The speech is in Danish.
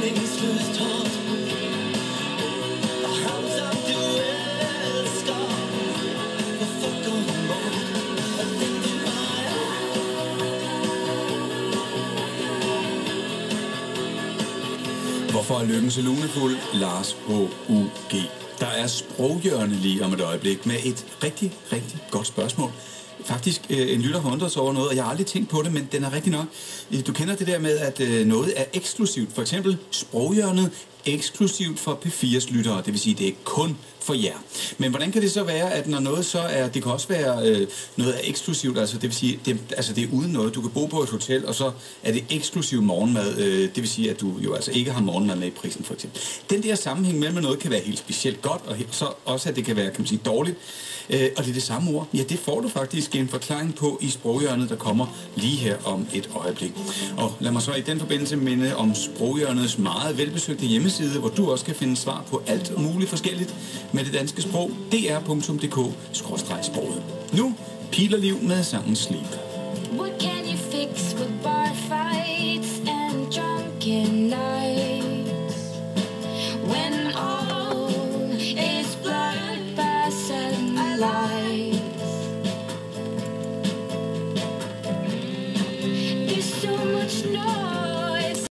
meningsløst hårdt. Og ham som du elsker, hvorfor går hun bort? Og den du bare er. Hvorfor er lykken så lunefuld? Lars H.U.G. Der er sproghjørne lige om et øjeblik med et rigtig, rigtig godt spørgsmål. Faktisk en lytter har undret sig over noget, og jeg har aldrig tænkt på det, men den er rigtig nok. Du kender det der med, at noget er eksklusivt. For eksempel sproghjørnet eksklusivt for P4's lyttere. Det vil sige, det er kun for jer. Men hvordan kan det så være, at når noget så er... Det kan også være noget er eksklusivt, altså det vil sige, det er uden noget. Du kan bo på et hotel, og så er det eksklusiv morgenmad. Det vil sige, at du jo altså ikke har morgenmad med i prisen, for eksempel. Den der sammenhæng mellem noget kan være helt specielt godt, og så også, at det kan være, kan man sige, dårligt. Og det er det samme ord. Ja, det får du faktisk en forklaring på i sproghjørnet, der kommer lige her om et øjeblik. Og lad mig så i den forbindelse minde om sproghjørnets meget velbesøgte hjemmeside, hvor du også kan finde svar på alt muligt forskelligt med det danske sprog. dr.dk/sproget. Nu Pil og Liv med sangen Sleep. What can you fix with bar fights?